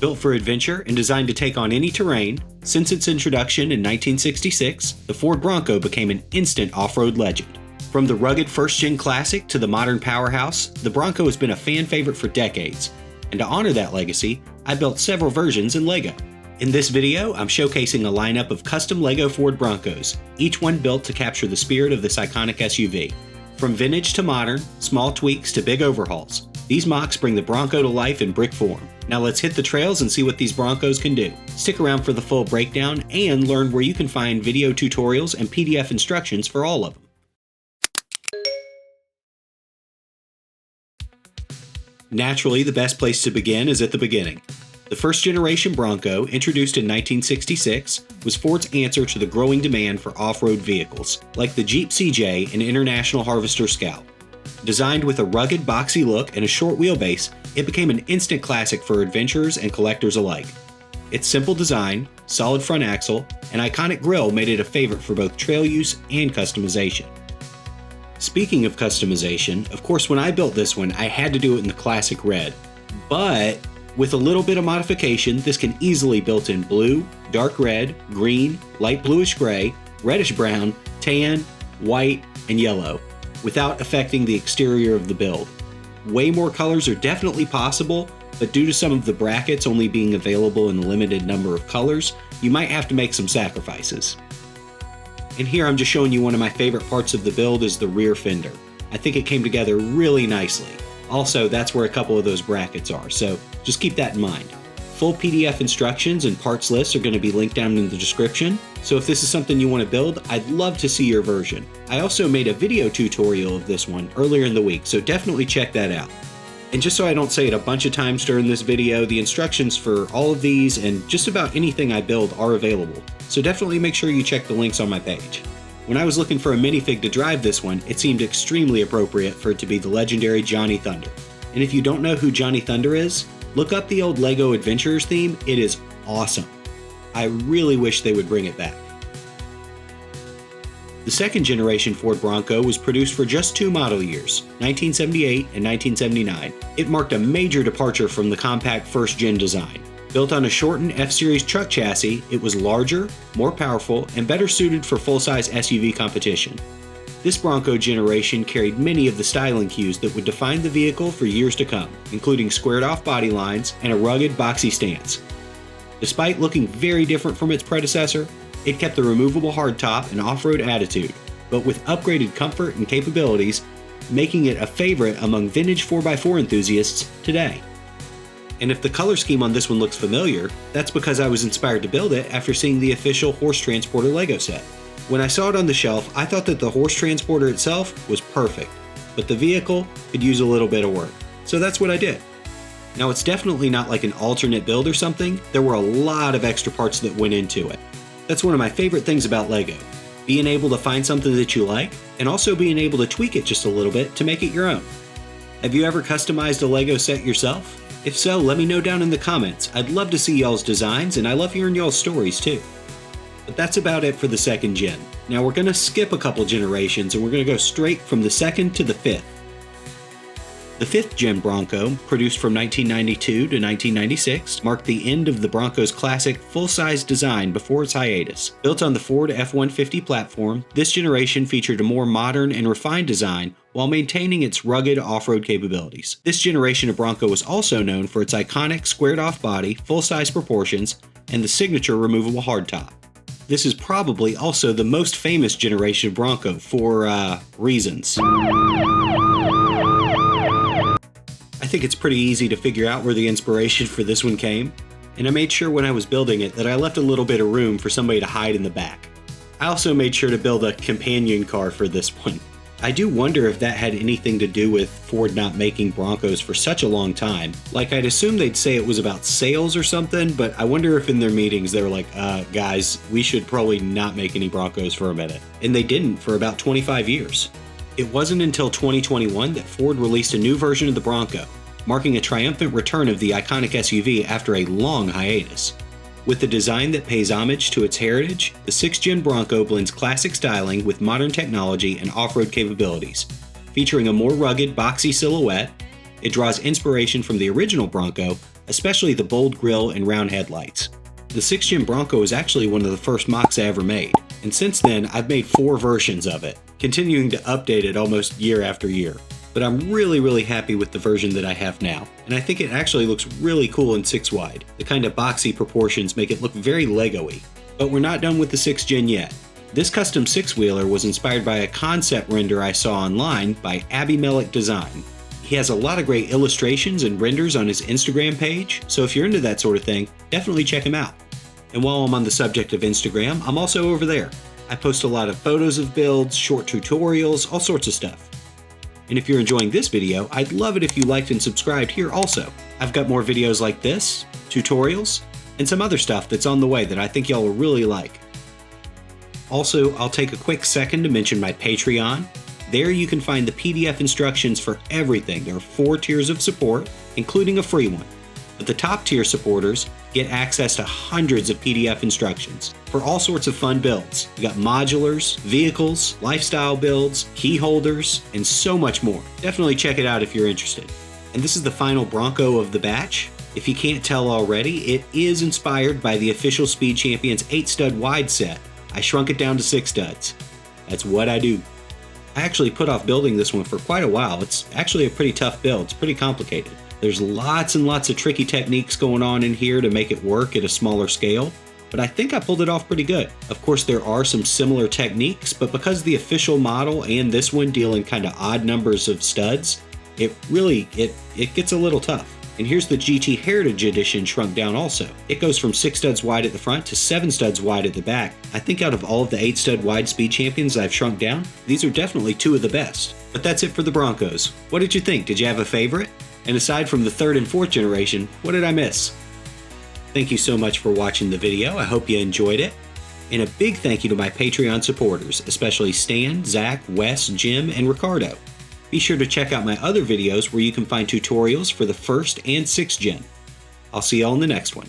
Built for adventure and designed to take on any terrain, since its introduction in 1966, the Ford Bronco became an instant off-road legend. From the rugged first-gen classic to the modern powerhouse, the Bronco has been a fan favorite for decades. And to honor that legacy, I built several versions in LEGO. In this video, I'm showcasing a lineup of custom LEGO Ford Broncos, each one built to capture the spirit of this iconic SUV. From vintage to modern, small tweaks to big overhauls, these MOCs bring the Bronco to life in brick form. Now let's hit the trails and see what these Broncos can do. Stick around for the full breakdown and learn where you can find video tutorials and PDF instructions for all of them. Naturally, the best place to begin is at the beginning. The first generation Bronco, introduced in 1966, was Ford's answer to the growing demand for off-road vehicles, like the Jeep CJ and International Harvester Scout. Designed with a rugged, boxy look and a short wheelbase, it became an instant classic for adventurers and collectors alike. Its simple design, solid front axle, and iconic grille made it a favorite for both trail use and customization. Speaking of customization, of course when I built this one, I had to do it in the classic red. But with a little bit of modification, this can easily be built in blue, dark red, green, light bluish gray, reddish brown, tan, white, and yellow, without affecting the exterior of the build. Way more colors are definitely possible, but due to some of the brackets only being available in a limited number of colors, you might have to make some sacrifices. And here I'm just showing you one of my favorite parts of the build is the rear fender. I think it came together really nicely. Also, that's where a couple of those brackets are, so just keep that in mind. Full PDF instructions and parts lists are going to be linked down in the description, so if this is something you want to build, I'd love to see your version. I also made a video tutorial of this one earlier in the week, so definitely check that out. And just so I don't say it a bunch of times during this video, the instructions for all of these and just about anything I build are available, so definitely make sure you check the links on my page. When I was looking for a minifig to drive this one, it seemed extremely appropriate for it to be the legendary Johnny Thunder. And if you don't know who Johnny Thunder is, look up the old LEGO Adventurers theme, it is awesome. I really wish they would bring it back. The second generation Ford Bronco was produced for just 2 model years, 1978 and 1979. It marked a major departure from the compact first-gen design. Built on a shortened F-Series truck chassis, it was larger, more powerful, and better suited for full-size SUV competition. This Bronco generation carried many of the styling cues that would define the vehicle for years to come, including squared-off body lines and a rugged, boxy stance. Despite looking very different from its predecessor, it kept the removable hardtop and off-road attitude, but with upgraded comfort and capabilities, making it a favorite among vintage 4x4 enthusiasts today. And if the color scheme on this one looks familiar, that's because I was inspired to build it after seeing the official Horse Transporter LEGO set. When I saw it on the shelf, I thought that the Horse Transporter itself was perfect, but the vehicle could use a little bit of work, so that's what I did. Now it's definitely not like an alternate build or something, there were a lot of extra parts that went into it. That's one of my favorite things about LEGO, being able to find something that you like, and also being able to tweak it just a little bit to make it your own. Have you ever customized a LEGO set yourself? If so, let me know down in the comments. I'd love to see y'all's designs, and I love hearing y'all's stories too. But that's about it for the second gen. Now we're going to skip a couple generations, and we're going to go straight from the second to the fifth. The 5th gen Bronco, produced from 1992 to 1996, marked the end of the Bronco's classic full-size design before its hiatus. Built on the Ford F-150 platform, this generation featured a more modern and refined design while maintaining its rugged off-road capabilities. This generation of Bronco was also known for its iconic squared-off body, full-size proportions, and the signature removable hardtop. This is probably also the most famous generation of Bronco for, reasons. I think it's pretty easy to figure out where the inspiration for this one came, and I made sure when I was building it that I left a little bit of room for somebody to hide in the back. I also made sure to build a companion car for this one. I do wonder if that had anything to do with Ford not making Broncos for such a long time. Like, I'd assume they'd say it was about sales or something, but I wonder if in their meetings they were like, guys, we should probably not make any Broncos for a minute. And they didn't for about 25 years. It wasn't until 2021 that Ford released a new version of the Bronco, marking a triumphant return of the iconic SUV after a long hiatus. With a design that pays homage to its heritage, the 6th gen Bronco blends classic styling with modern technology and off-road capabilities. Featuring a more rugged, boxy silhouette, it draws inspiration from the original Bronco, especially the bold grille and round headlights. The 6th Gen Bronco is actually one of the first MOCs I ever made, and since then I've made 4 versions of it, continuing to update it almost year after year. But I'm really happy with the version that I have now, and I think it actually looks really cool in 6 wide. The kind of boxy proportions make it look very Lego-y. But we're not done with the 6th Gen yet. This custom 6-wheeler was inspired by a concept render I saw online by Abby Mellick Design. He has a lot of great illustrations and renders on his Instagram page, so if you're into that sort of thing, definitely check him out. And while I'm on the subject of Instagram, I'm also over there. I post a lot of photos of builds, short tutorials, all sorts of stuff. And if you're enjoying this video, I'd love it if you liked and subscribed here also. I've got more videos like this, tutorials, and some other stuff that's on the way that I think y'all will really like. Also, I'll take a quick second to mention my Patreon. There you can find the PDF instructions for everything. There are 4 tiers of support, including a free one. But the top tier supporters get access to hundreds of PDF instructions for all sorts of fun builds. We got modulars, vehicles, lifestyle builds, key holders, and so much more. Definitely check it out if you're interested. And this is the final Bronco of the batch. If you can't tell already, it is inspired by the official Speed Champions 8-stud wide set. I shrunk it down to 6 studs. That's what I do. I actually put off building this one for quite a while. It's actually a pretty tough build. It's pretty complicated. There's lots and lots of tricky techniques going on in here to make it work at a smaller scale, but I think I pulled it off pretty good. Of course, there are some similar techniques, but because the official model and this one deal in kind of odd numbers of studs, it gets a little tough. And here's the GT Heritage Edition shrunk down also. It goes from 6 studs wide at the front to 7 studs wide at the back. I think out of all of the 8-stud wide Speed Champions I've shrunk down, these are definitely 2 of the best. But that's it for the Broncos. What did you think? Did you have a favorite? And aside from the 3rd and 4th generation, what did I miss? Thank you so much for watching the video. I hope you enjoyed it. And a big thank you to my Patreon supporters, especially Stan, Zach, Wes, Jim, and Ricardo. Be sure to check out my other videos where you can find tutorials for the 1st and 6th gen. I'll see y'all in the next one.